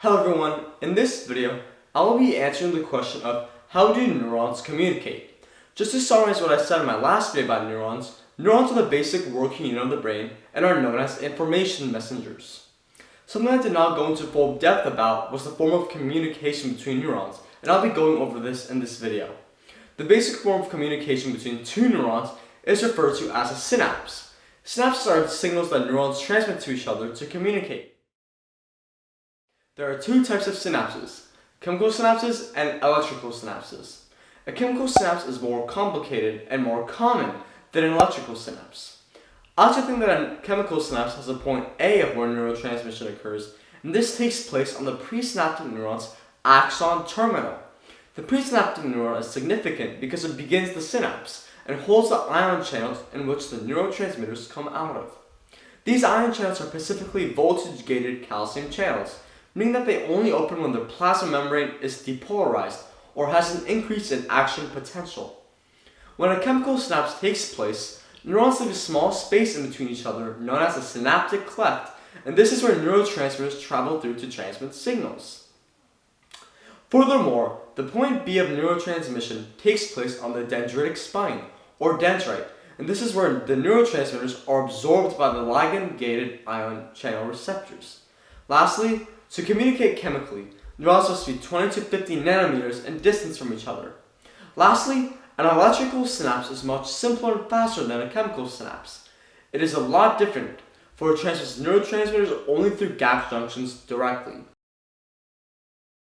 Hello everyone, in this video, I will be answering the question of how do neurons communicate? Just to summarize what I said in my last video about neurons, neurons are the basic working unit of the brain and are known as information messengers. Something I did not go into full depth about was the form of communication between neurons, and I'll be going over this in this video. The basic form of communication between two neurons is referred to as a synapse. Synapses are signals that neurons transmit to each other to communicate. There are two types of synapses, chemical synapses and electrical synapses. A chemical synapse is more complicated and more common than an electrical synapse. I like to think that a chemical synapse has a point A of where neurotransmission occurs, and this takes place on the presynaptic neuron's axon terminal. The presynaptic neuron is significant because it begins the synapse and holds the ion channels in which the neurotransmitters come out of. These ion channels are specifically voltage-gated calcium channels, meaning that they only open when the plasma membrane is depolarized or has an increase in action potential. When a chemical synapse takes place, neurons leave a small space in between each other known as a synaptic cleft, and this is where neurotransmitters travel through to transmit signals. Furthermore, the point B of neurotransmission takes place on the dendritic spine, or dendrite, and this is where the neurotransmitters are absorbed by the ligand-gated ion channel receptors. Lastly, to communicate chemically, neurons must be 20 to 50 nanometers in distance from each other. Lastly, an electrical synapse is much simpler and faster than a chemical synapse. It is a lot different, for it transmits neurotransmitters only through gap junctions directly.